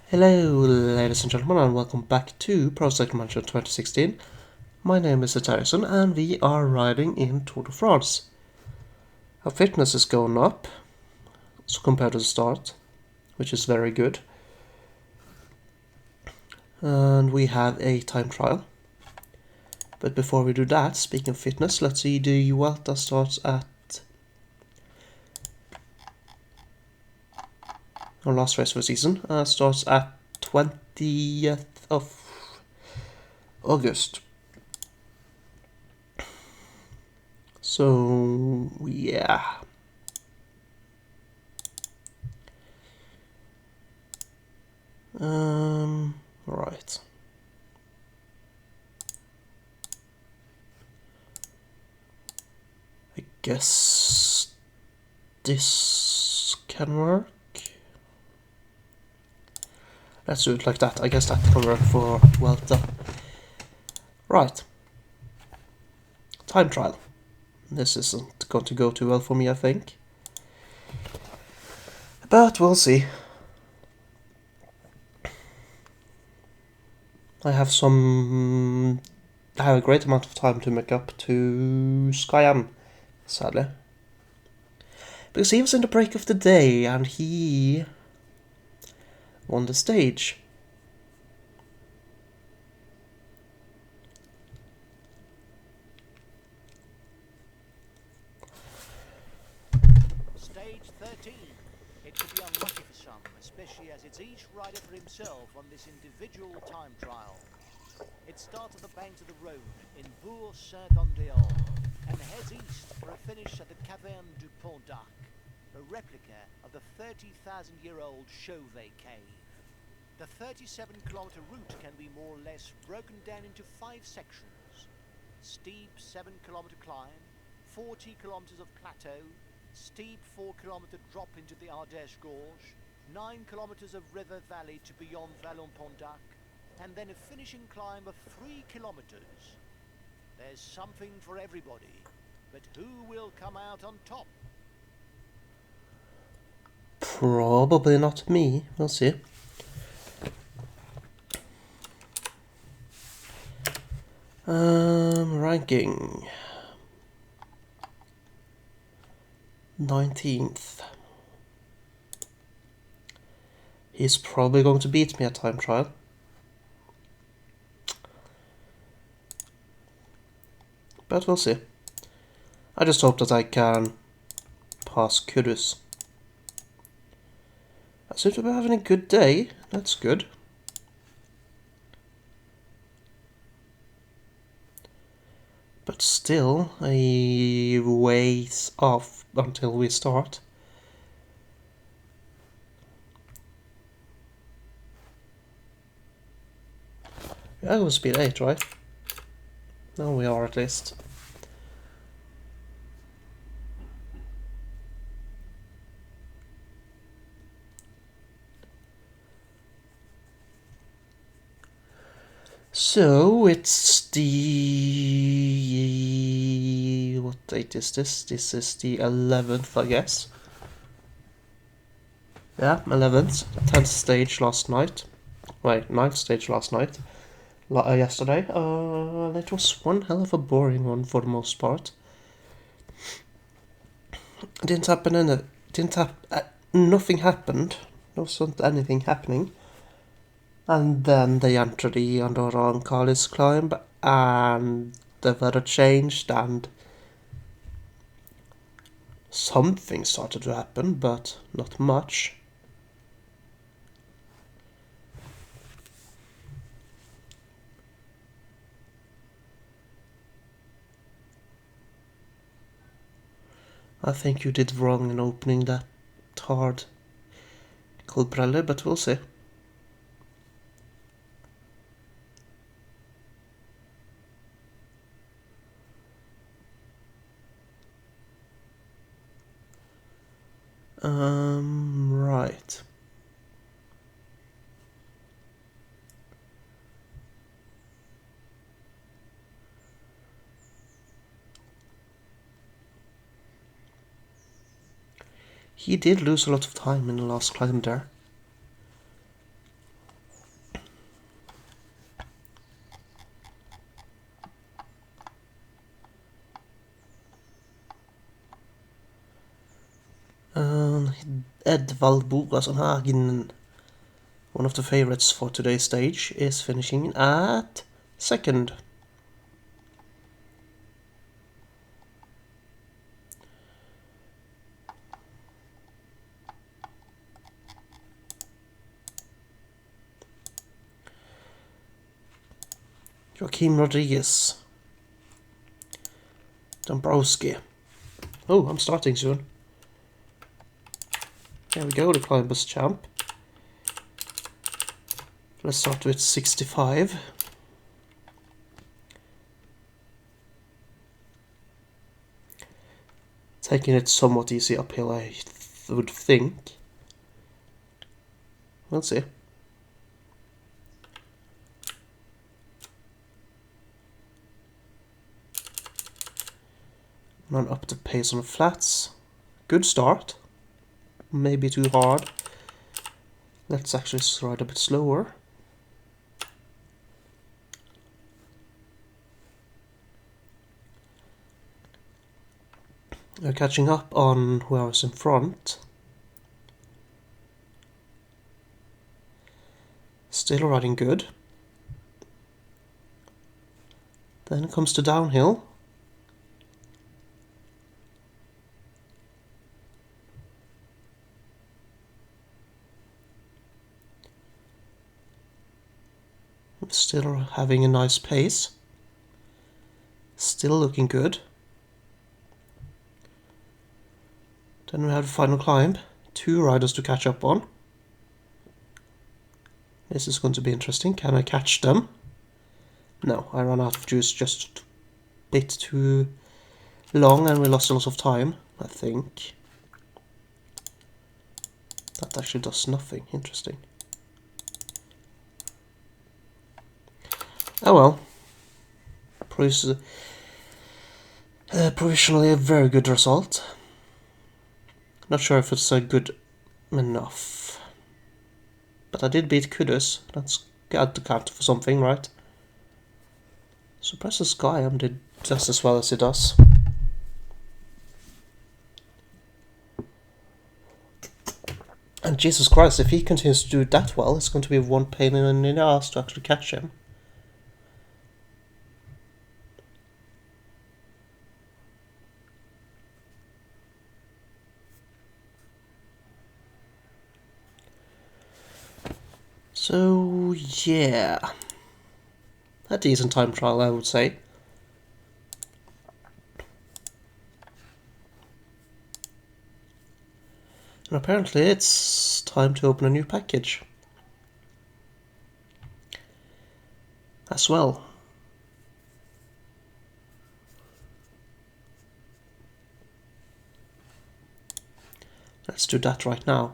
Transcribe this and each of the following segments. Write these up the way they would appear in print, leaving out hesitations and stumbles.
Hello, ladies and gentlemen, and welcome back to Pro Cycling Manager 2016. My name is Harrison, and we are riding in Tour de France. Our fitness is going up, so compared to the start, which is very good. And we have a time trial. But before we do that, speaking of fitness, let's see, the Vuelta starts at... our last race for the season starts at 20th of August. So, yeah. Right. I guess this can work. Let's do it like that. I guess that can work for Vuelta. Right. Time trial. This isn't going to go too well for me, I think. But we'll see. I have a great amount of time to make up to Skyan, sadly. Because he was in the break of the day and he won the stage. Stage 13. It could be unlucky for some, especially as it's each rider for himself on this individual time trial. It starts at the banks of the Rhône in Bourg-Saint-Andéol and heads east for a finish at the Caverne du Pont d'Arc, a replica of the 30,000-year-old Chauvet Cave. The 37-kilometer route can be more or less broken down into 5 sections. Steep 7-kilometer climb, 40 kilometers of plateau, steep 4-kilometer drop into the Ardèche Gorge, 9 kilometers of river valley to beyond Vallon-Pont d'Arc, and then a finishing climb of 3 kilometers. There's something for everybody, but who will come out on top? Probably not me. We'll see. Ranking 19th. He's probably going to beat me at time trial. But we'll see. I just hope that I can pass Kudus. I seem to be having a good day. That's good. But still, a ways off until we start. Yeah, it was speed 8, right? Now we are at least. So it's the... what date is this? This is the 11th, I guess. Yeah, 11th. 10th stage last night. Wait, 9th stage last night. Yesterday. It was one hell of a boring one for the most part. Nothing happened. There wasn't anything happening. And then they entered the Andorra and Calais climb, and the weather changed, and something started to happen, but not much. I think you did wrong in opening that hard Colbrelli, but we'll see. Right. He did lose a lot of time in the last climb there. Edvald Boasson Hagen, one of the favorites for today's stage, is finishing at second. Joaquim Rodriguez. Dombrowski. Oh, I'm starting soon. There we go, the Climbers champ. Let's start with 65. Taking it somewhat easy uphill, I would think. We'll see. Run up the pace on the flats. Good start. Maybe too hard. Let's actually ride a bit slower. We're catching up on who I was in front. Still riding good. Then it comes to downhill. Still having a nice pace. Still looking good. Then we have the final climb. 2 riders to catch up on. This is going to be interesting. Can I catch them? No, I ran out of juice just a bit too long and we lost a lot of time, I think. That actually does nothing. Interesting. Oh well. Provisionally a very good result. Not sure if it's good enough. But I did beat Kudus. That's got to count for something, right? Suppressor Skyam did just as well as it does. And Jesus Christ, if he continues to do that well, it's going to be one pain in the ass to actually catch him. So, yeah. A decent time trial, I would say. And apparently it's time to open a new package. As well. Let's do that right now.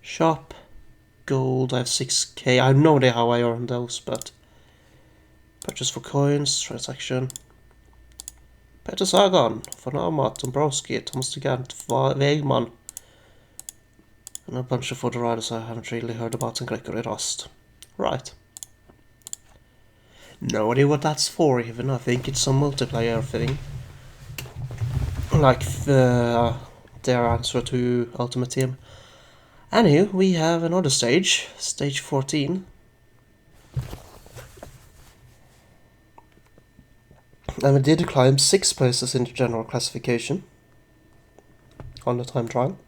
Shop. Gold, I have 6k. I have no idea how I earned those, but purchase for coins, transaction. Peter Sagan, Van Aert, Dombrowski, Thomas de Gant, Wegman, and a bunch of other riders I haven't really heard about in Gregory Rast. Right. No idea what that's for even. I think it's some multiplayer thing. Like their answer to Ultimate Team. Anywho, we have another stage, stage 14. And we did climb 6 places in the general classification on the time trial.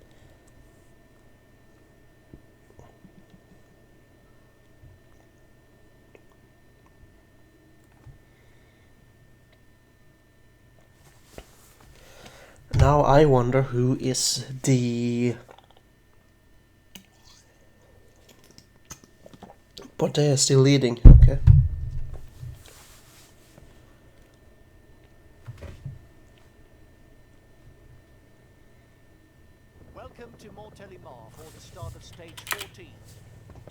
Now I wonder who is the... But they are still leading, okay. Welcome to Montélimar for the start of stage 14.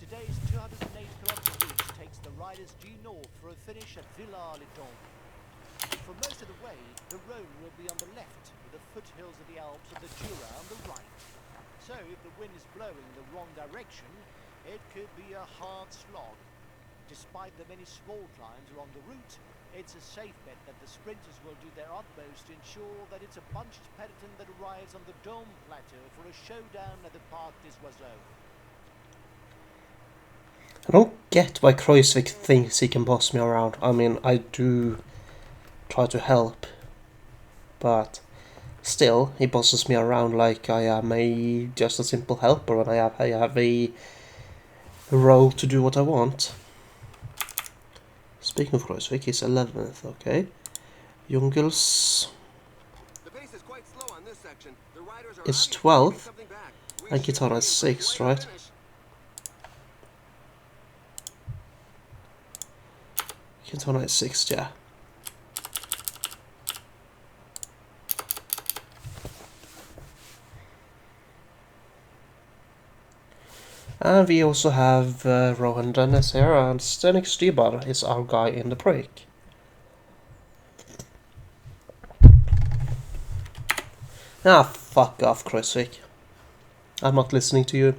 Today's 208-kilometer route takes the riders due north for a finish at Villars-les-Dombes. For most of the way, the Rhône will be on the left, with the foothills of the Alps of the Jura on the right. So if the wind is blowing the wrong direction, it could be a hard slog. Despite the many small climbs along the route, It's a safe bet that the sprinters will do their utmost to ensure that it's a bunched peloton that arrives on the Dome Plateau for a showdown at the Parc des Oiseaux. I don't get why Kruijswijk thinks he can boss me around. I mean, I do try to help, but still, he bosses me around like I am just a simple helper when I have a role to do what I want. Speaking of Kruijswijk, he's 11th, okay. Jungels is 12th, and Quintana is 6th, right? Quintana is 6th, yeah. And we also have Rohan Dennis here, and Stenik Stybar is our guy in the break. Ah, fuck off, Kruijswijk. I'm not listening to you.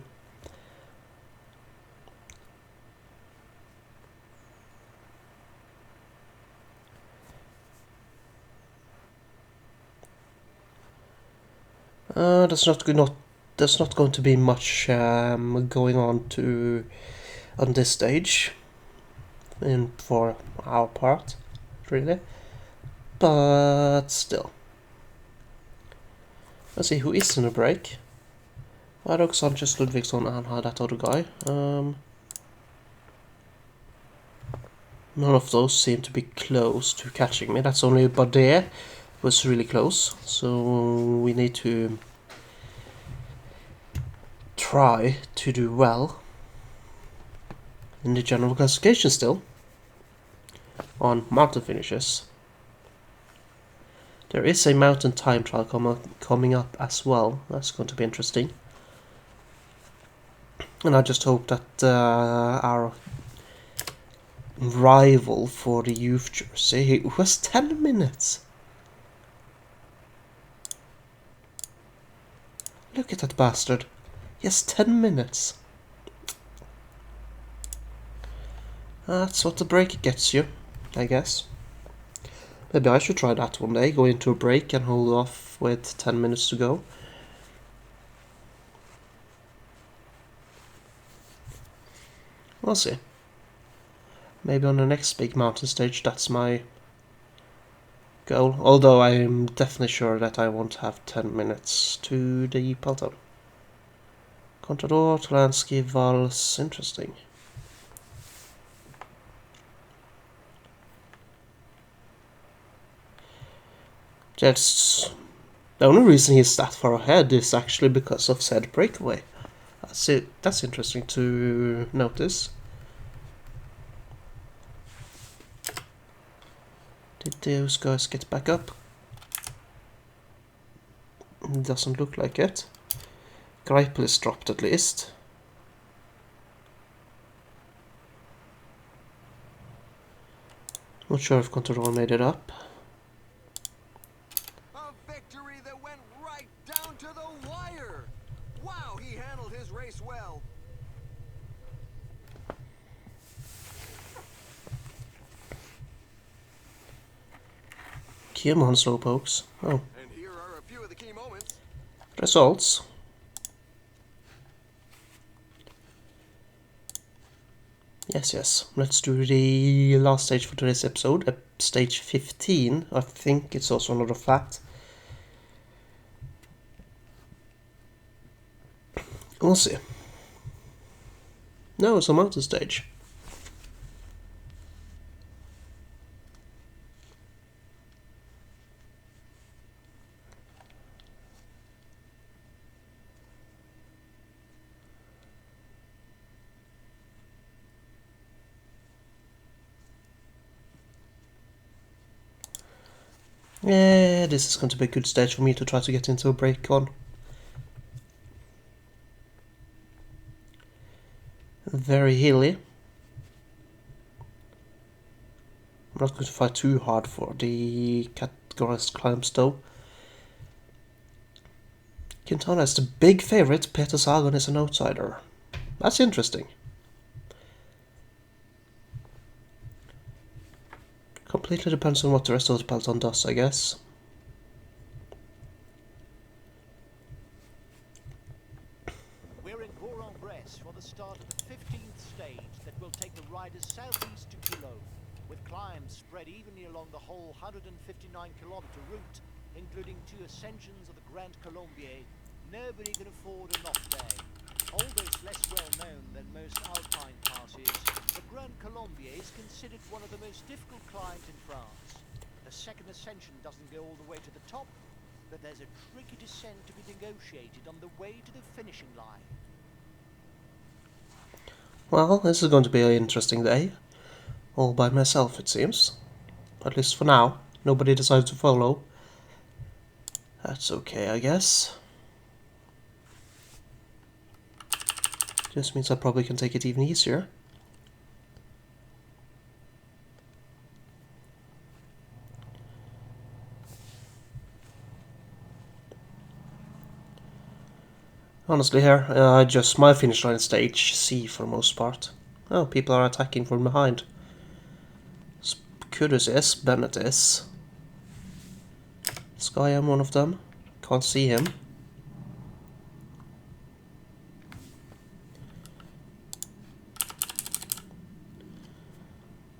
There's not going to be much going on this stage, for our part, really. But still, let's see who is in the break. Varok, Sanchez, Ludvigsson, and that other guy. None of those seem to be close to catching me. That's only Bardet was really close, so we need to try to do well in the general classification still on mountain finishes. There is a mountain time trial coming up as well. That's going to be interesting, and I just hope that our rival for the youth jersey was 10 minutes. Look at that bastard. Yes, 10 minutes. That's what the break gets you, I guess. Maybe I should try that one day. Go into a break and hold off with 10 minutes to go. We'll see. Maybe on the next big mountain stage, that's my goal. Although I'm definitely sure that I won't have 10 minutes to the peloton. Contador, Talansky, Vals, interesting. That's the only reason he's that far ahead is actually because of said breakaway. That's interesting to notice. Did those guys get back up? Doesn't look like it. Greipel is dropped at least. Not sure if Contador made it up. A victory that went right down to the wire. Wow, he handled his race well. Come on, slowpokes. Oh. And here are a few of the key moments. Results. Yes. Let's do the last stage for today's episode. Stage 15. I think it's also another flat. We'll see. No, it's a mountain stage. Yeah, this is going to be a good stage for me to try to get into a break on. Very hilly. I'm not going to fight too hard for the categorized climbs though. Quintana is the big favorite, Peter Sagan is an outsider. That's interesting. completely depends on what the rest of the peloton does, I guess. We're in Bourg-en-Bresse for the start of the 15th stage that will take the riders southeast to Culoz, with climbs spread evenly along the whole 159-kilometer route, including 2 ascensions of the Grand Colombier. Nobody can afford an off day. Although it's less well known than most alpine passes, the Grand Colombier is considered one of the most difficult climbs in France. The second ascension doesn't go all the way to the top, but there's a tricky descent to be negotiated on the way to the finishing line. Well, this is going to be an interesting day. All by myself, it seems. At least for now. Nobody decided to follow. That's okay, I guess. Just means I probably can take it even easier. Honestly here, just my finish line stage C for the most part. Oh, people are attacking from behind. Kudus is, Bennett is. Sky, I'm one of them. Can't see him.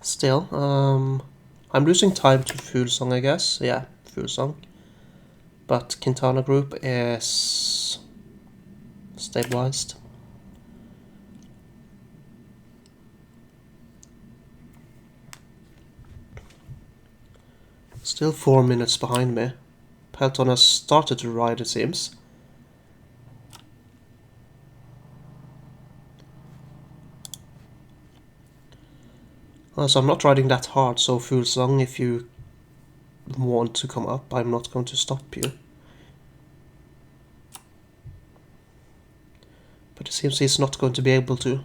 Still, I'm losing time to Fuglsang, I guess. Yeah, Fuglsang. But Quintana Group is stabilized. Still 4 minutes behind me. Peloton has started to ride, it seems. So I'm not riding that hard, so Fuglsang, if you want to come up, I'm not going to stop you. But it seems he's not going to be able to.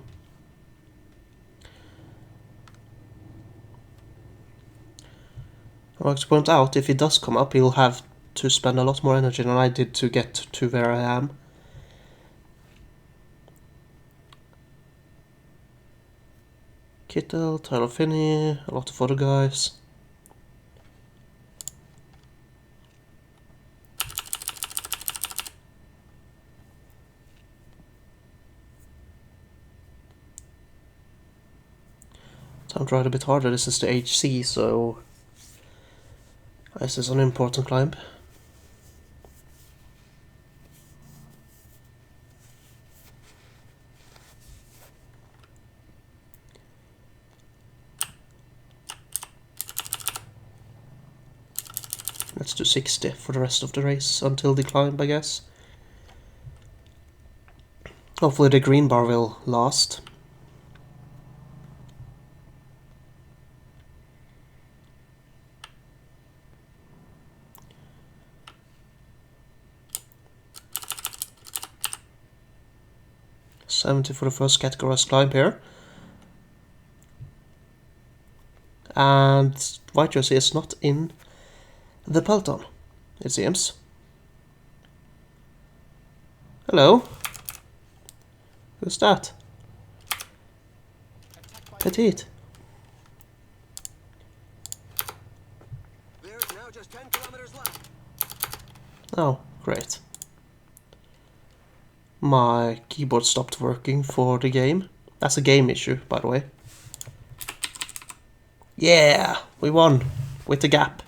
I'd like to point out, if he does come up, he'll have to spend a lot more energy than I did to get to where I am. Kittel, Tyler Finney, a lot of other guys. Time to ride a bit harder. This is the HC, so this is an important climb. Let's do 60 for the rest of the race until the climb, I guess. Hopefully the green bar will last. $70 for the first categorized climb here. And white jersey is not in the peloton, it seems. Hello? Who's that? Petite. There's now just 10 kilometers left. Oh, great. My keyboard stopped working for the game. That's a game issue, by the way. Yeah, we won with the gap.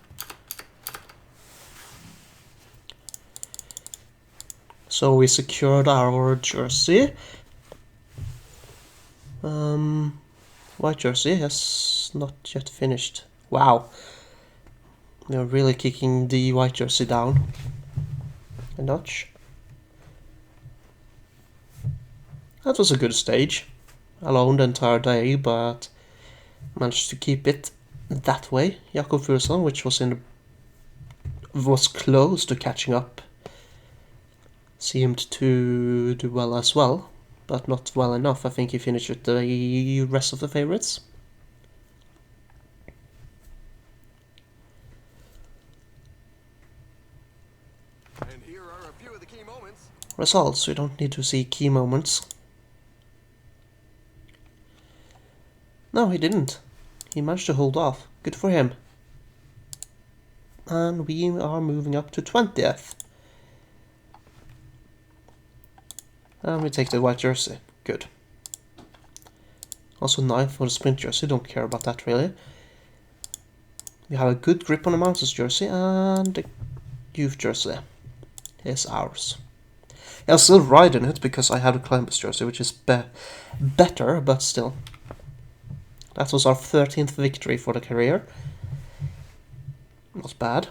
So we secured our jersey. White jersey has not yet finished. Wow. They're really kicking the white jersey down a notch. That was a good stage. Alone the entire day, but managed to keep it that way. Jakob Fuglsang, which was close to catching up, seemed to do well as well, but not well enough. I think he finished with the rest of the favorites. And here are a few of the key moments. Results, we don't need to see key moments. No, he didn't. He managed to hold off. Good for him. and we are moving up to 20th. And we take the white jersey. Good. Also 9th for the sprint jersey, don't care about that really. We have a good grip on the mountains jersey, and the youth jersey is ours. I'll still ride in it because I have the climbers jersey, which is better, but still. That was our 13th victory for the career. Not bad.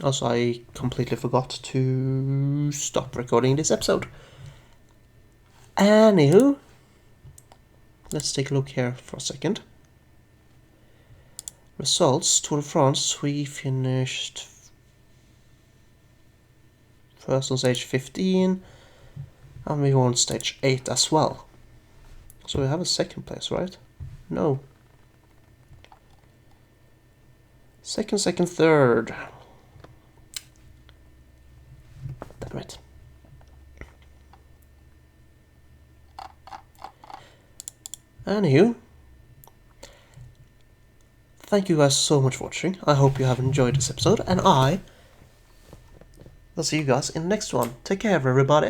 Also, I completely forgot to stop recording this episode. Anywho, let's take a look here for a second. Results, Tour de France, we finished first on stage 15, and we won stage 8 as well. So we have a second place, right? No. Second, third. Damn it. Anywho, thank you guys so much for watching. I hope you have enjoyed this episode, and I will see you guys in the next one. Take care, everybody.